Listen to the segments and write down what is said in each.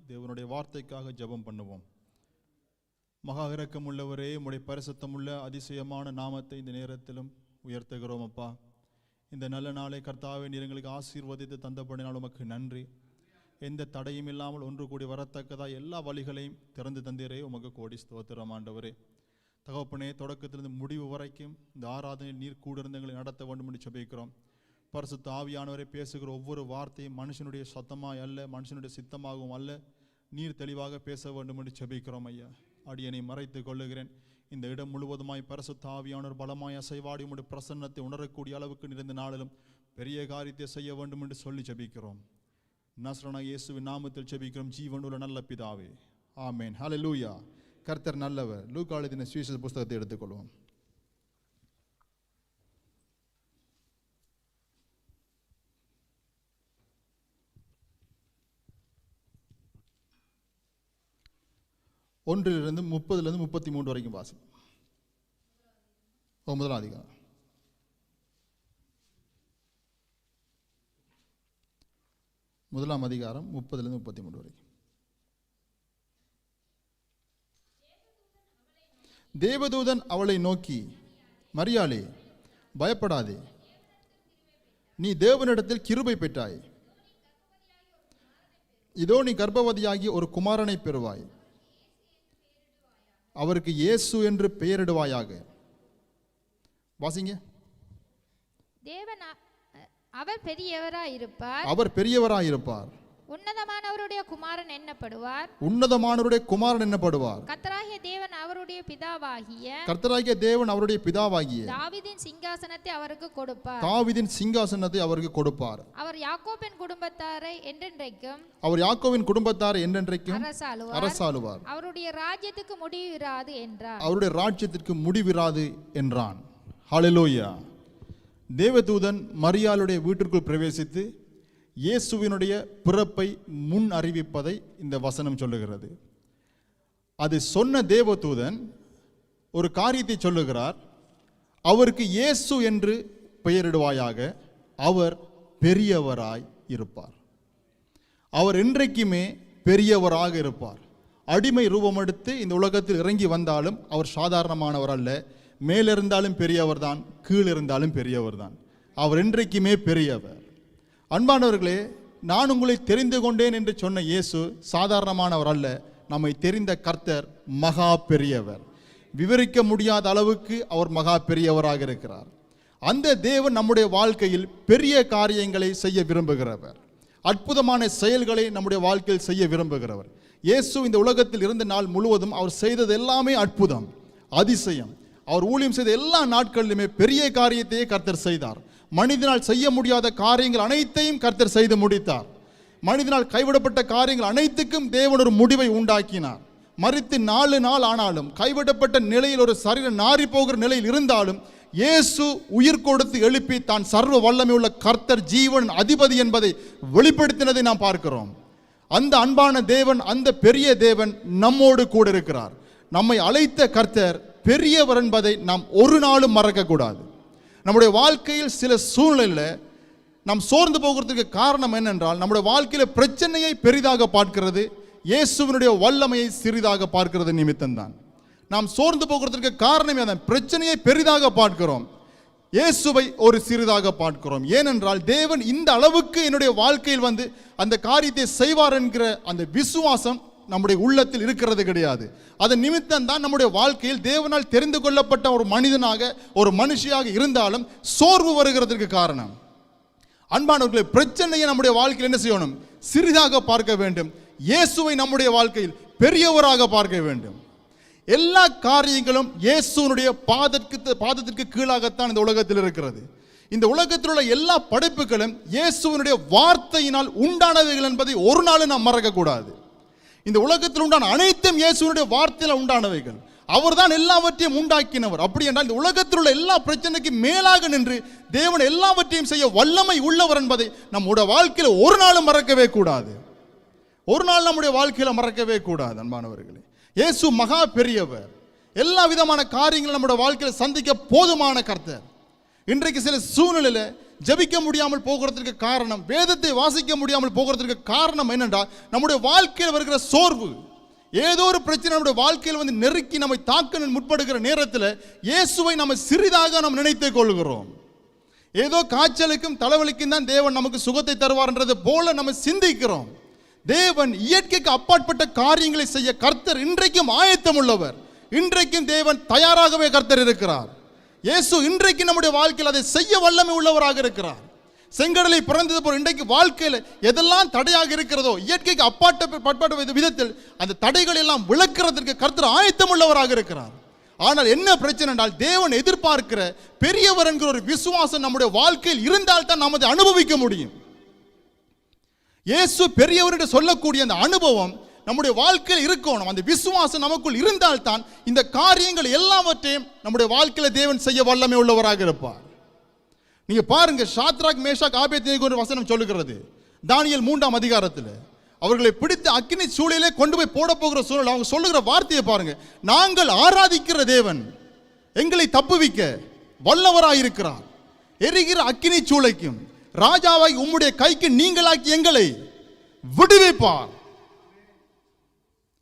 தேவனுடைய வார்த்தைக்காக ஜெபம் பண்ணுவோம். மகா இரக்கமுள்ளவரே, உம்முடைய பரிசுத்தமுள்ள அதிசயமான நாமத்தை இந்த நேரத்திலும் உயர்த்துகிறோம். அப்பா, இந்த நல்ல நாளை கர்த்தாவே நீர் எங்களுக்கு ஆசீர்வதித்து தந்தபடினால் உமக்கு நன்றி. எந்த தடையும் இல்லாமல் ஒன்று கூடி வரத்தக்கதா எல்லா வழிகளையும் திறந்து தந்தீரே, உமக்கு கோடி ஸ்தோத்திரம் ஆண்டவரே. தகப்பனே, தொடக்கத்திலிருந்து முடிவு வரைக்கும் இந்த ஆராதனையில் நீர் கூட இருந்து எங்களை நடத்த வேண்டும் என்று ஜெபிக்கிறோம். பரிசுத்த ஆவியானவரை பேசுகிற ஒவ்வொரு வார்த்தையும் மனுஷனுடைய சத்தமாய் அல்ல, மனுஷனுடைய சித்தமாகவும் அல்ல, நீர் தெளிவாக பேச வேண்டும் என்று ஜெபிக்கிறோம். ஐயா, அடியனை மறைத்து கொள்ளுகிறேன். இந்த இடம் முழுவதுமாய் பரிசுத்த ஆவியானவர் பலமாய் அசைவாடி உம்முடைய பிரசன்னத்தை உணரக்கூடிய அளவுக்கு நிறைந்த நாளிலும் பெரிய காரியத்தை செய்ய வேண்டும் என்று சொல்லி ஜெபிக்கிறோம். நஸ்ரனாகிய இயேசுவின் நாமத்தில் ஜெபிக்கிறோம் ஜீவனுள்ள நல்ல பிதாவே, ஆமென். ஹல்லேலூயா. கர்த்தர் நல்லவர். லூக்கா எழுதின சுவிசேஷ புத்தகத்தை எடுத்துக்கொள்வோம். ஒன்றிலிருந்து 30 33 வரைக்கும் வாசி. முதலாம் அதிகாரம். முதலாம் அதிகாரம் 30 33 வரைக்கும். தேவதூதன் அவளை நோக்கி, மரியாளே, பயப்படாதே, நீ தேவனிடத்தில் கிருபை பெற்றாய். இதோ நீ கர்ப்பவதியாகி ஒரு குமாரனை பெறுவாய். அவருக்கு இயேசு என்று பெயரிடுவாயாக. வாசிங்க. அவர் பெரியவராயிருப்பார். அவர் பெரியவராயிருப்பார். உன்னதமானவருடைய குமாரன் என்னப்படுவார். உன்னதமானவருடைய குமாரன் என்னப்படுவார். கர்த்தராகிய தேவன் அவருடைய பிதாவாகிய தாவீதின் சிங்காசனத்தை அவருக்கு கொடுப்பார். தாவீதின் சிங்காசனத்தை அவருக்கு கொடுப்பார். அவர் யாக்கோபின் குடும்பத்தாரை என்றென்றைக்கும் அரசாளுவார். அவருடைய ராஜ்யத்துக்கு முடிவிராது என்றார். அவருடைய ராஜ்யத்திற்கு முடிவிராது என்றான். ஹல்லேலூயா. தேவதூதன் மரியாளுடைய வீட்டிற்குள் பிரவேசித்து இயேசுவினுடைய பிறப்பை முன் அறிவிப்பதை இந்த வசனம் சொல்லுகிறது. அது சொன்ன தேவதூதன் ஒரு காரியத்தை சொல்லுகிறார். அவருக்கு இயேசு என்று பெயரிடுவாயாக, அவர் பெரியவராய் இருப்பார். அவர் என்றைக்குமே பெரியவராக இருப்பார். அடிமை ரூபம் எடுத்து இந்த உலகத்தில் இறங்கி வந்தாலும் அவர் சாதாரணமானவர் அல்ல. மேலிருந்தாலும் பெரியவர் தான், கீழிருந்தாலும் பெரியவர் தான். அவர் என்றைக்குமே பெரியவர். அன்பானவர்களே, நான் உங்களை தெரிந்து கொண்டேன் என்று சொன்ன இயேசு சாதாரணமானவர் அல்ல. நம்மை தெரிந்த கர்த்தர் மகா பெரியவர். விவரிக்க முடியாத அளவுக்கு அவர் மகா பெரியவராக இருக்கிறார். அந்த தேவன் நம்முடைய வாழ்க்கையில் பெரிய காரியங்களை செய்ய விரும்புகிறவர். அற்புதமான செயல்களை நம்முடைய வாழ்க்கையில் செய்ய விரும்புகிறவர். இயேசு இந்த உலகத்தில் இருந்த நாள் முழுவதும் அவர் செய்தது எல்லாமே அற்புதம், அதிசயம். அவர் ஊழியம் செய்த எல்லா நாட்களிலுமே பெரிய காரியத்தையே கர்த்தர் செய்தார். மனிதனால் செய்ய முடியாத காரியங்கள் அனைத்தையும் கர்த்தர் செய்து முடித்தார். மனிதனால் கைவிடப்பட்ட காரியங்கள் அனைத்துக்கும் தேவன் ஒரு முடிவை உண்டாக்கினார். மரித்து 4 நாள் ஆனாலும், கைவிடப்பட்ட நிலையில் ஒரு சரீரம் நாறி போகிற நிலையில் இருந்தாலும், இயேசு உயிர் கொடுத்து எழுப்பி தான் சர்வ வல்லமை உள்ள கர்த்தர், ஜீவன் அதிபதி என்பதை வெளிப்படுத்தினதை நாம் பார்க்கிறோம். அந்த அன்பான தேவன், அந்த பெரிய தேவன் நம்மோடு கூட இருக்கிறார். நம்மை அழைத்த கர்த்தர் பெரியவர் என்பதை நாம் ஒரு நாளும் மறக்கக்கூடாது. நம்முடைய வாழ்க்கையில் சில சூழ்நிலையில் நாம் சோர்ந்து போகிறதுக்கு காரணம் என்னென்றால், நம்முடைய வாழ்க்கையில் பிரச்சனையை பெரிதாக பார்க்கிறது, இயேசுவினுடைய வல்லமையை சிறிதாக பார்க்கிறது நிமித்தம்தான். நாம் சோர்ந்து போகிறதுக்கு காரணமே அதான். பிரச்சனையை பெரிதாக பார்க்கிறோம், இயேசுவை ஒரு சிறிதாக பார்க்கிறோம். ஏனென்றால் தேவன் இந்த அளவுக்கு என்னுடைய வாழ்க்கையில் வந்து அந்த காரியத்தை செய்வார் என்கிற அந்த விசுவாசம் நம்முடைய உள்ளத்தில் இருக்கிறது கிடையாது. அதன் நிமித்தம் தான் நம்முடைய வாழ்க்கையில் தேவனால் தெரிந்து கொள்ளப்பட்ட ஒரு மனிதனாக, ஒரு மனுஷியாக இருந்தாலும் சோர்வு வருகிறதுக்கு காரணம். அன்பானவர்களே, பிரச்சனையை நம்முடைய வாழ்க்கையில் என்ன செய்யணும்? சிறிதாக பார்க்க வேண்டும். இயேசுவை நம்முடைய வாழ்க்கையில் பெரியவராக பார்க்க வேண்டும். எல்லா காரியங்களும் இயேசுனுடைய பாதத்திற்கு கீழாகத்தான் இந்த உலகத்தில் இருக்கிறது. இந்த உலகத்தில் உள்ள எல்லா படைப்புகளும் இயேசுவினுடைய வார்த்தையினால் உண்டானவைகள் என்பதை ஒரு நாளும் நாம் மறக்கக்கூடாது. இந்த உலகத்தில் உண்டான அனைத்தும் இயேசுவினுடைய வார்த்தையில் உண்டானவைகள். அவர்தான் எல்லாவற்றையும் உண்டாக்கினவர். அப்படி என்றால் இந்த உலகத்தில் உள்ள எல்லா பிரச்சனைக்கு மேலாக நின்று தேவன் எல்லாவற்றையும் செய்ய வல்லமை உள்ளவர் என்பதை நம்முடைய வாழ்க்கையில் ஒரு நாளும் மறக்கவே கூடாது. ஒரு நாள் நம்முடைய வாழ்க்கையில் மறக்கவே கூடாது. அன்பானவர்களே, இயேசு மகா பெரியவர். எல்லா விதமான காரியங்களும் நம்முடைய வாழ்க்கையில் சந்திக்க போதுமான கர்த்தர். இன்றைக்கு சில சூழ்நிலையில் ஜெபிக்க முடியாமல் போகிறதுக்கு காரணம், வேதத்தை வாசிக்க முடியாமல் போகிறதுக்கு காரணம் என்னென்றால் நம்முடைய வாழ்க்கையில் வருகிற சோர்வு. ஏதோ ஒரு பிரச்சனை நம்முடைய வாழ்க்கையில் வந்து நெருக்கி நம்மை தாக்க முற்படுகிற நேரத்தில் இயேசுவை நம்ம சிறிதாக நாம் நினைத்துக் கொள்கிறோம். ஏதோ காய்ச்சலுக்கும் தலைவலிக்கும் தான் தேவன் நமக்கு சுகத்தை தருவார்ன்றது போல நம்ம சிந்திக்கிறோம். தேவன் இயற்கைக்கு அப்பாற்பட்ட காரியங்களை செய்ய கர்த்தர் இன்றைக்கும் ஆயத்தம் உள்ளவர். இன்றைக்கும் தேவன் தயாராகவே கர்த்தர் இருக்கிறார். இயேசு இன்றைக்கு நம்முடைய வாழ்க்கையில் அதை செய்ய வல்லமை உள்ளவராக இருக்கிறார். செங்கடலை பிறந்தது போல இன்றைக்கு வாழ்க்கையில் எதெல்லாம் தடையாக இருக்கிறதோ இயற்கைக்கு அப்பாற்பட்ட விதத்தில் அந்த தடைகள் எல்லாம் விளக்குறதற்கு கர்த்தர் ஆயத்தம் உள்ளவராக இருக்கிறார். ஆனால் என்ன பிரச்சனை என்றால் தேவன் எதிர்பார்க்கிற பெரியவர் என்கிற ஒரு விசுவாசம் நம்முடைய வாழ்க்கையில் இருந்தால் தான் நாம் அதை அனுபவிக்க முடியும். இயேசு பெரியவர் என்று சொல்லக்கூடிய அந்த அனுபவம் நம்முடைய வாழ்க்கையில் இருக்கணும். அந்த விசுவாசம் நமக்குள் இருந்தால் தான் இந்த காரியங்கள் எல்லாவற்றையும் நம்முடைய வாழ்க்கையில் தேவன் செய்ய வல்லமை உள்ளவராக இருப்பார். நீங்க பாருங்க, ஷாத்ராக் மேஷாக் ஆபேத்நேகோ ஒரு வசனம் சொல்லுகிறது தானியேல் 3ஆம் அதிகாரத்தில். அவர்களை பிடித்து அக்கினி சூளையிலே கொண்டு போய் போட போகிற சூழல் அவங்க சொல்லுகிற வார்த்தையை பாருங்க. நாங்கள் ஆராதிக்கிற தேவன் எங்களை தப்புவிக்க வல்லவராயிருக்கிறார். எரிகிற அக்கினி சூளைக்கும் ராஜாவாய் உம்முடைய கைக்கு நீங்களாக்கி எங்களை விடுவிப்பார்.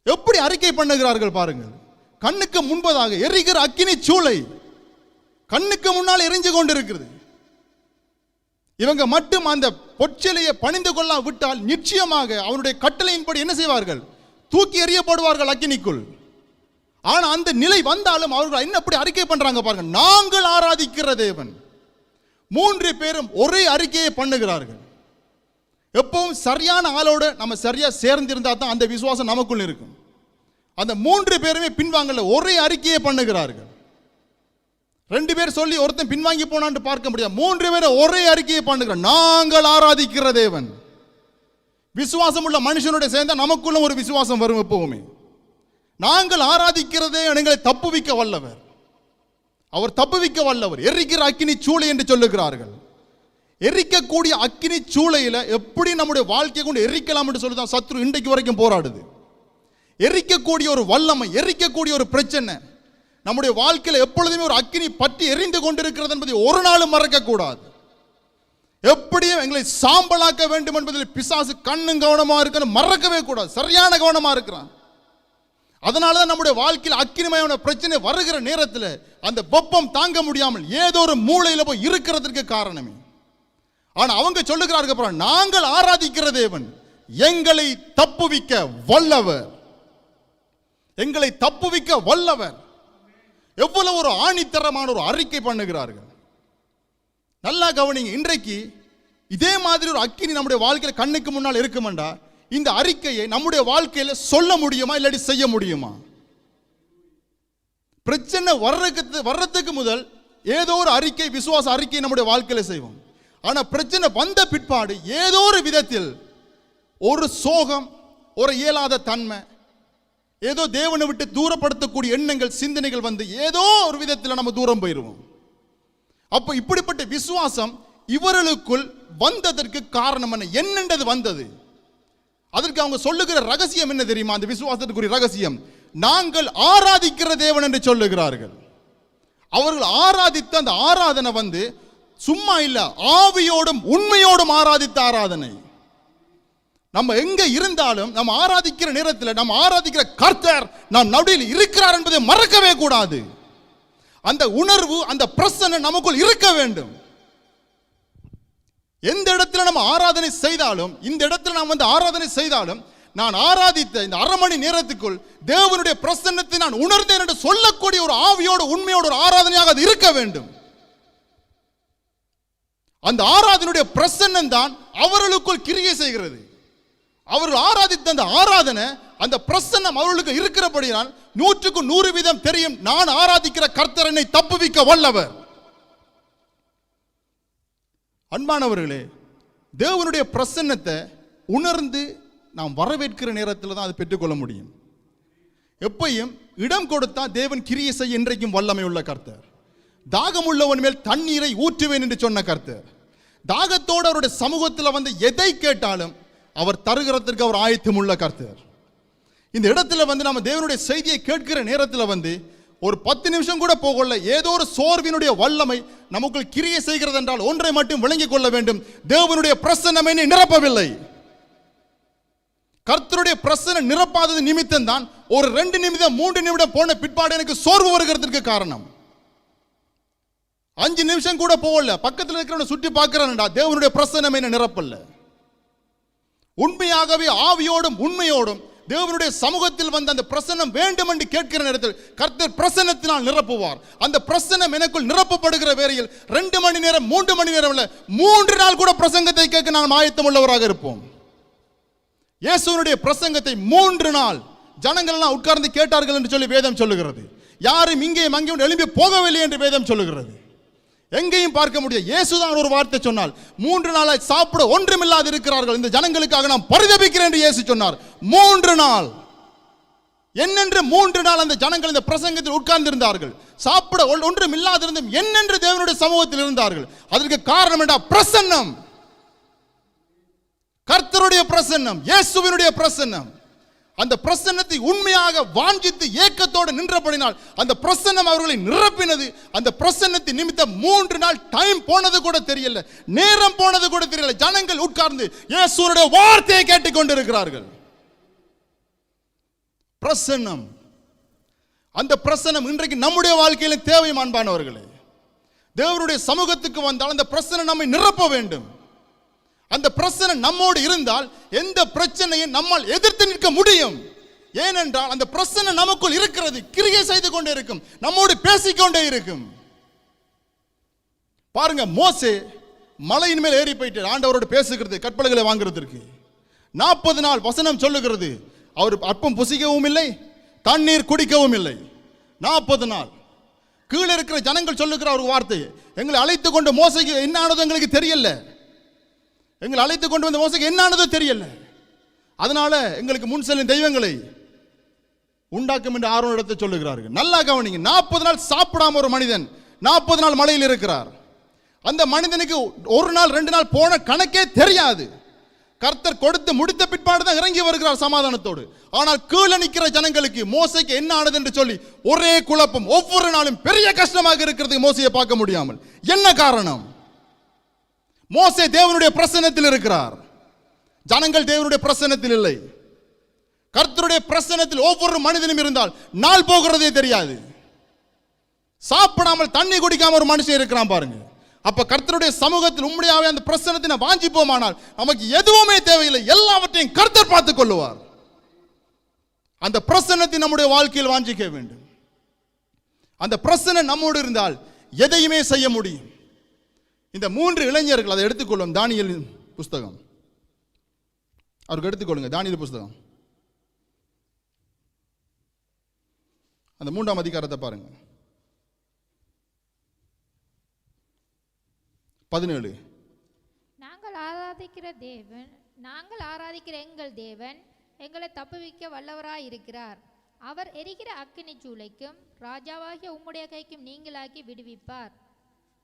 எப்படி அறிக்கை பண்ணுகிறார்கள் பாருங்கள். கண்ணுக்கு முன்பதாக எரிகிற அக்கினி சூளை கண்ணுக்கு முன்னால் எரிஞ்சு கொண்டிருக்கிறது. இவங்க மட்டும் அந்த பொற்சிலையை பணிந்து கொள்ள விட்டால் நிச்சயமாக அவருடைய கட்டளையின்படி என்ன செய்வார்கள்? தூக்கி எறியப்படுவார்கள் அக்கினிக்குள். ஆனா அந்த நிலை வந்தாலும் அவர்கள் என்ன எப்படி அறிக்கை பண்றாங்க பாருங்க. நாங்கள் ஆராதிக்கிற தேவன். 3 பேரும் ஒரே அறிக்கையை பண்ணுகிறார்கள். எப்பவும் சரியான ஆளோட நம்ம சரியா சேர்ந்திருந்தா தான் அந்த விசுவாசம் நமக்குள் இருக்கும். அந்த 3 பேருமே பின்வாங்கல, ஒரே அறிக்கையை பண்ணுகிறார்கள். 2 பேர் சொல்லி ஒருத்தன் பின்வாங்கி போனான்னு பார்க்க முடியாது. 3 பேரும் ஒரே அறிக்கையை பண்ணுகிறார். நாங்கள் ஆராதிக்கிற தேவன். விசுவாசம் உள்ள மனுஷனுடைய சேர்ந்தா நமக்குள்ள ஒரு விசுவாசம் வரும். எப்பவுமே நாங்கள் ஆராதிக்கிறதே எங்களை தப்புவிக்க வல்லவர். அவர் தப்புவிக்க வல்லவர். எரிக்கிற அக்கினி சூளை என்று சொல்லுகிறார்கள். எரிக்கக்கூடிய அக்கினி சூளையில எப்படி நம்முடைய வாழ்க்கையை கொண்டு எரிக்கலாம் என்று சொல்லிதான் சத்ரு இன்றைக்கு வரைக்கும் போராடுது. எரிக்கக்கூடிய ஒரு வல்லமை, எரிக்கக்கூடிய ஒரு பிரச்சனை நம்முடைய வாழ்க்கையில் எப்பொழுதுமே ஒரு அக்கினி பற்றி எரிந்து கொண்டிருக்கிறது என்பதை ஒரு நாளும் மறக்க கூடாது. எப்படியும் எங்களை சாம்பலாக்க வேண்டும் என்பதில் பிசாசு கண்ணும் கவனமா இருக்கணும், மறக்கவே கூடாது. சரியான கவனமா இருக்கிறான். அதனாலதான் நம்முடைய வாழ்க்கையில் அக்கினிமயமான பிரச்சனை வருகிற நேரத்தில் அந்த வெப்பம் தாங்க முடியாமல் ஏதோ ஒரு மூளையில போய் இருக்கிறதுக்கு காரணமே. ஆனா அவங்க சொல்லுகிறார்கள், நாங்கள் ஆராதிக்கிற தேவன் எங்களை தப்புவிக்க வல்லவர். எங்களை தப்புவிக்க வல்லவர். எவ்வளவு ஒரு ஆணித்தரமான ஒரு அறிக்கை பண்ணுகிறார்கள். நல்லா கவனிங்க. இன்றைக்கு இதே மாதிரி ஒரு அக்கினி நம்முடைய வாழ்க்கையில் கண்ணுக்கு முன்னால் இருக்குமெண்டா இந்த அறிக்கையை நம்முடைய வாழ்க்கையில் சொல்ல முடியுமா, இல்லாட்டி செய்ய முடியுமா? பிரச்சனை வர்றதுக்கு முதல் ஏதோ ஒரு அறிக்கை, விசுவாச அறிக்கை நம்முடைய வாழ்க்கையில் செய்வோம். ஆனா பிரச்சனை வந்த பிற்பாடு ஏதோ ஒரு விதத்தில் ஒரு சோகம், ஒரு இயலாத தன்மை, ஏதோ தேவனை விட்டு தூரப்படுத்தக்கூடிய எண்ணங்கள், சிந்தனைகள் வந்து ஏதோ ஒரு விதத்தில் நம்ம தூரம் போயிருவோம். அப்ப இப்படிப்பட்ட விசுவாசம் இவர்களுக்குள் வந்ததற்கு காரணம் என்னென்றது வந்தது? அதற்கு அவங்க சொல்லுகிற ரகசியம் என்ன தெரியுமா? அந்த விசுவாசத்துக்குரிய ரகசியம், நாங்கள் ஆராதிக்கிற தேவன் என்று சொல்லுகிறார்கள். அவர்கள் ஆராதித்த அந்த ஆராதனை வந்து சும்மா இல்ல, ஆவியோடும் உண்மையோடும் ஆராதித்த ஆராதனை. நம்ம எங்க இருந்தாலும் நம்ம ஆராதிக்கிற நேரத்தில் நம்ம ஆராதிக்கிற கர்த்தர் நம் நடுவில் இருக்கிறார் என்பதை மறக்கவே கூடாது. அந்த உணர்வு, அந்த பிரசன்னம் நமக்குள் இருக்க வேண்டும். எந்த இடத்துல நம்ம ஆராதனை செய்தாலும், இந்த இடத்துல நாம் வந்து ஆராதனை செய்தாலும், நான் ஆராதித்த இந்த அரை மணி நேரத்துக்குள் தேவனுடைய பிரசன்னத்தை நான் உணர்ந்தேன் என்று சொல்லக்கூடிய ஒரு ஆவியோடு உண்மையோடு ஒரு ஆராதனையாக அது இருக்க வேண்டும். அந்த ஆராதனுடைய பிரசன்னம் தான் அவர்களுக்குள் கிரியை செய்கிறது. அவர்கள் ஆராதித்த அந்த ஆராதனை, அந்த பிரசன்னம் அவர்களுக்கு இருக்கிறபடியால் 100க்கு 100% தெரியும், நான் ஆராதிக்கிற கர்த்தர் என்னை தப்புவிக்க வல்லவர். அன்பானவர்களே, தேவனுடைய பிரசன்னத்தை உணர்ந்து நாம் வரவேற்கிற நேரத்தில் தான் அதை பெற்றுக்கொள்ள முடியும். எப்பையும் இடம் கொடுத்தா தேவன் கிரியை செய்ய இன்றைக்கும் வல்லமை உள்ள கர்த்தர். தாகம் உள்ளவன் மேல் தண்ணீரை ஊற்றுவேன் என்று சொன்ன கர்த்தர். தாகத்தோடு அவருடைய சமூகத்தில் வந்து எதை கேட்டாலும் அவர் தருகிறதற்கு அவர் ஆயத்தம் உள்ள கர்த்தர். இந்த இடத்துல வந்து நம்ம தேவனுடைய செய்தியை கேட்கிற நேரத்தில் வந்து ஒரு 10 நிமிஷம் கூட போகல, ஏதோ ஒரு சோர்வினுடைய வல்லமை நமக்குள் கிரியை செய்கிறது என்றால் ஒன்றை மட்டும் விளங்கிக் கொள்ள வேண்டும், தேவனுடைய பிரசன்னம் என்னை நிரப்பவில்லை. கர்த்தருடைய பிரசன்னம் நிரப்பாதது நிமித்தம் தான் ஒரு 2 நிமிடம் 3 நிமிடம் போன பிற்பாடு எனக்கு சோர்வு வருகிறதுக்கு காரணம். 5 நிமிஷம் கூட போகல, பக்கத்தில் இருக்கிறவனை சுற்றி பார்க்கிறேன்டா, தேவனுடைய பிரசன்னம் என்ன நிரப்பல்ல. உண்மையாகவே ஆவியோடும் உண்மையோடும் தேவனுடைய சமூகத்தில் வந்த அந்த பிரசன்னம் வேண்டும் என்று கேட்கிற நேரத்தில் கர்த்தர் பிரசன்னத்தினால் நிரப்புவார். அந்த பிரசன்னம் எனக்குள் நிரப்பப்படுகிற வேளையில் 2 மணி நேரம் 3 மணி நேரம் இல்ல, 3 நாள் கூட பிரசங்கத்தை கேட்க நாம் ஆயத்தம் உள்ளவராக இருப்போம். இயேசுவினுடைய பிரசங்கத்தை 3 நாள் ஜனங்கள் எல்லாம் உட்கார்ந்து கேட்டார்கள் என்று சொல்லி வேதம் சொல்லுகிறது. யாரும் இங்கேயும் அங்கேயும் எழும்பி போகவில்லை என்று வேதம் சொல்லுகிறது. எங்கேயும் பார்க்க முடியும். இயேசுதான் ஒரு வார்த்தை சொன்னால் 3 நாளாய் சாப்பிட ஒன்றுமில்லாது இருக்கிறார்கள், இந்த ஜனங்களுக்காக நான் பரிதபிக்கிறேன் என்று இயேசு சொன்னார். 3 நாள் என்னென்று 3 நாள் அந்த ஜனங்கள் இந்த பிரசங்கத்தில் உட்கார்ந்து இருந்தார்கள். சாப்பிட ஒன்றும் இல்லாதிருந்தும் என்னென்று தேவனுடைய சமூகத்தில் இருந்தார்கள். அதற்கு காரணம் என்ன? பிரசன்னம். கர்த்தருடைய பிரசன்னம், இயேசுவினுடைய பிரசன்னம். அந்த பிரசன்னத்தை உண்மையாக வாஞ்சித்து ஏக்கத்தோடு நின்றபடினால் அந்த பிரசன்னம் அவர்களை நிரப்பினது. அந்த பிரசன்னத்தின் நிமித்தம் 3 நாள் டைம் போனது கூட தெரியல, நேரம் போனது கூட தெரியல. ஜனங்கள் உட்கார்ந்து இயேசுவுடைய வார்த்தையை கேட்டுக்கொண்டிருக்கிறார்கள். பிரசன்னம், அந்த பிரசன்னம் இன்றைக்கு நம்முடைய வாழ்க்கையில தேவை. அன்பானவர்களே, தேவனுடைய சமூகத்துக்கு வந்தால் அந்த பிரசன்னம் நம்மை நிரப்ப வேண்டும். அந்த பிரசன்னம் நம்மோடு இருந்தால் எந்த பிரச்சனையும் நம்மால் எதிர்த்து நிற்க முடியும். ஏனென்றால் அந்த பிரசன்னம் நமக்குள் இருக்கிறது, கிரியை செய்து கொண்டே இருக்கும், நம்மோடு பேசிக்கொண்டே இருக்கும். பாருங்க, மோசே மலையின் மேல் ஏறி போயிட்டு ஆண்டவரோடு பேசுகிறது, கற்பனைகளை வாங்குறதற்கு 40 நாள் வசனம் சொல்லுகிறது. அவர் அப்பம் புசிக்கவும் இல்லை, தண்ணீர் குடிக்கவும் இல்லை. 40 நாள் கீழே இருக்கிற ஜனங்கள் சொல்லுகிற ஒரு வார்த்தை, எங்களை அழைத்து கொண்டு மோசைக்கு என்ன ஆனது எங்களுக்கு தெரியல, எங்களை அழைத்து கொண்டு வந்த மோசைக்கு என்ன ஆனதோ தெரியல, அதனால எங்களுக்கு முன் செல்லும் தெய்வங்களை உண்டாக்கும் என்று ஆரோன் இடத்தை சொல்லுகிறார்கள். நல்லா கவனிங்க, 40 நாள் சாப்பிடாம ஒரு மனிதன் 40 நாள் மலையில் இருக்கிறார். அந்த மனிதனுக்கு 1 நாள் 2 நாள் போன கணக்கே தெரியாது. கர்த்தர் கொடுத்து முடித்த பிற்பாடு தான் இறங்கி வருகிறார் சமாதானத்தோடு. ஆனால் கீழே நிற்கிற ஜனங்களுக்கு மோசைக்கு என்ன ஆனது என்று சொல்லி ஒரே குழப்பம். ஒவ்வொரு நாளும் பெரிய கஷ்டமாக இருக்கிறதுக்கு மோசையை பார்க்க முடியாமல். என்ன காரணம்? மோசே தேவனுடைய பிரசன்னத்தில் இருக்கிறார், ஜனங்கள் தேவனுடைய பிரசன்னத்தில் இல்லை. கர்த்தருடைய பிரசன்னத்தில் ஒவ்வொரு மனிதனும் இருந்தால் நாள் போகிறதே தெரியாது. சாப்பிடாமல் தண்ணி குடிக்காம ஒரு மனுஷன் இருக்கிறான் பாருங்க. அப்ப கர்த்தருடைய சமூகத்தில் உண்மையாவே அந்த பிரசன்னத்தை வாஞ்சிப்போமானால் நமக்கு எதுவுமே தேவையில்லை, எல்லாவற்றையும் கர்த்தர் பார்த்துக் கொள்ளுவார். அந்த பிரசன்னத்தை நம்முடைய வாழ்க்கையில் வாஞ்சிக்க வேண்டும். அந்த பிரசன்னம் நம்மோடு இருந்தால் எதையுமே செய்ய முடியும். இந்த 3 இளைஞர்கள் அதை எடுத்துக்கொள்ளும். தானியேல் புஸ்தகம் அவருக்கு எடுத்துக்கொள்ளுங்க. தானியேல் புஸ்தகம் அந்த 3ஆம் அதிகாரத்தை பாருங்க, 17. நாங்கள் ஆராதிக்கிற எங்கள் தேவன் எங்களை தப்புவிக்க வல்லவராய் இருக்கிறார். அவர் எரிகிற அக்கினி சூளைக்கும் ராஜாவாகிய உம்முடைய கைக்கும் நீங்களாக்கி விடுவிப்பார்.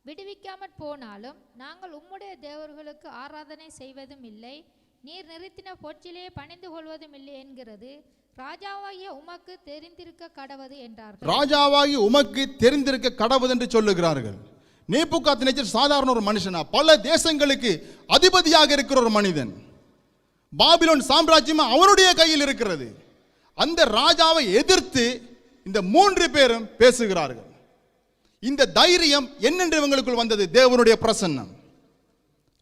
விடுவிக்காமற் போனாலும் நாங்கள் உம்முடைய தேவர்களுக்கு ஆராதனை செய்வதும் இல்லை, நீர் நிறுத்தின பொற்றிலே பணிந்து கொள்வதும் இல்லை என்கிறது ராஜாவாகிய உமக்கு தெரிந்திருக்க கடவது என்றார்கள். ராஜாவாகிய உமக்கு தெரிந்திருக்க கடவது என்று சொல்லுகிறார்கள். நேபுகாத்நேச்சர் சாதாரண ஒரு மனுஷனா? பல தேசங்களுக்கு அதிபதியாக இருக்கிற ஒரு மனிதன். பாபிலோன் சாம்ராஜ்யம் அவனுடைய கையில் இருக்கிறது. அந்த ராஜாவை எதிர்த்து இந்த 3 பேரும் பேசுகிறார்கள். இந்த தைரியம் என்னென்று இவங்களுக்குள் வந்தது? தேவனுடைய பிரசன்னம்.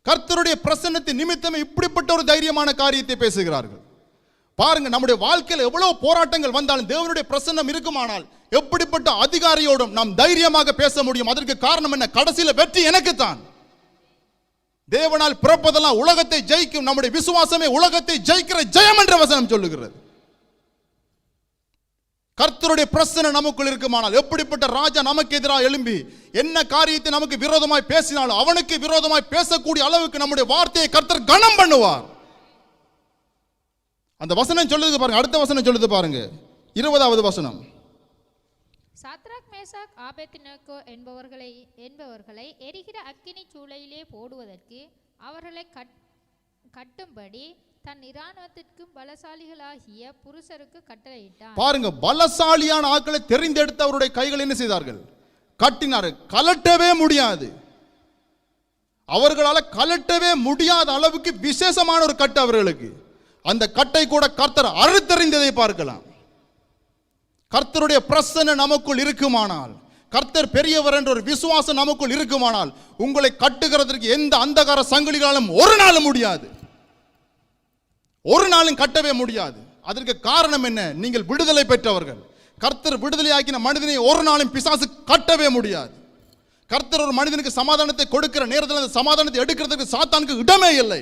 கர்த்தருடைய பிரசன்னத்தின் நிமித்தமே இப்படிப்பட்ட ஒரு தைரியமான காரியத்தை பேசுகிறார்கள். பாருங்க, நம்முடைய வாழ்க்கையில் எவ்வளவு போராட்டங்கள் வந்தாலும் தேவனுடைய பிரசன்னம் இருக்குமானால் எப்படிப்பட்ட அதிகாரியோடும் நாம் தைரியமாக பேச முடியும். அதற்கு காரணம் என்ன? கடைசியில் வெற்றி எனக்குத்தான். தேவனால் பிறப்பதெல்லாம் உலகத்தை ஜெயிக்கும். நம்முடைய விசுவாசமே உலகத்தை ஜெயிக்கிற ஜெயம் என்ற வசனம் சொல்லுகிறது. கர்த்தருடைய பிரசன்னம் நமக்குள் இருக்குமானால் எப்படிப்பட்ட ராஜா நமக்கு எதிராக எழும்பி என்ன காரியத்தை நமக்கு விரோதமாய் பேசினாலும் அவனுக்கு விரோதமாய் பேசக்கூடிய அளவுக்கு நம்முடைய வார்த்தையை கர்த்தர் கனம் பண்ணுவார். அந்த வசனம் சொல்லுது பாருங்க, அடுத்த வசனம் சொல்லுது பாருங்க, 20வது வசனம். சாத்ராக் மேசாக் ஆபேத்நேகோ என்பவர்களை எரிகிற அக்கினி சூளையிலே போடுவதற்கு அவர்களை கட்டும்படி தன் இராணுவத்திற்கும் பலசாலிகளாகிய புருஷருக்கு கட்டளையிட்டான். பாருங்க, பலசாலியான ஆட்களை தெரிந்தெடுத்து அவருடைய கைகள் என்ன செய்தார்கள்? கட்டினார்கள். கலட்டவே முடியாது, அவர்களால் கலட்டவே முடியாத அளவுக்கு விசேஷமான ஒரு கட்டு அவர்களுக்கு. அந்த கட்டை கூட கர்த்தர் அறுத்தறிந்ததை பார்க்கலாம். கர்த்தருடைய பிரசன்னம் நமக்குள் இருக்குமானால், கர்த்தர் பெரியவர் என்ற ஒரு விசுவாசம் நமக்குள் இருக்குமானால், உங்களை கட்டுகிறதற்கு எந்த அந்தகார சங்கிலிகளாலும் ஒரு நாளும் முடியாது, ஒரு நாளும் கட்டவே முடியாது. அதற்கு காரணம் என்ன? நீங்கள் விடுதலை பெற்றவர்கள். கர்த்தர் விடுதலையாக்கின மனிதனை ஒரு நாளும் பிசாசு கட்டவே முடியாது. கர்த்தர் ஒரு மனிதனுக்கு சமாதானத்தை கொடுக்கிற நேரத்தில் அந்த சமாதானத்தை எடுக்கிறதுக்கு சாத்தானுக்கு இடமே இல்லை.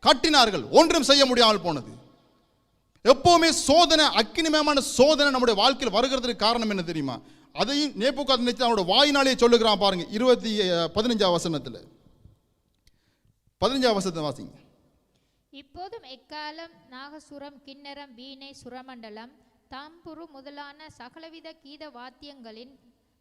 கட்டினார்கள், ஒன்றும் செய்ய முடியாமல் போனது. எப்பவுமே சோதனை, அக்கினிமயமான சோதனை நம்முடைய வாழ்க்கையில் வருகிறதுக்கு காரணம் என்ன தெரியுமா? அதையும் நேபுகாத்நேச்சர் அவருடைய வாயினாலே சொல்லுகிறான். பாருங்க, 15 வசனத்தில் 15 வசனத்தை வாசிங்க. இப்போதும் எக்காலம், நாகசுரம், கிண்ணரம், வீணை, சுரமண்டலம், தம்புரு முதலான சகலவித கீத வாத்தியங்களின்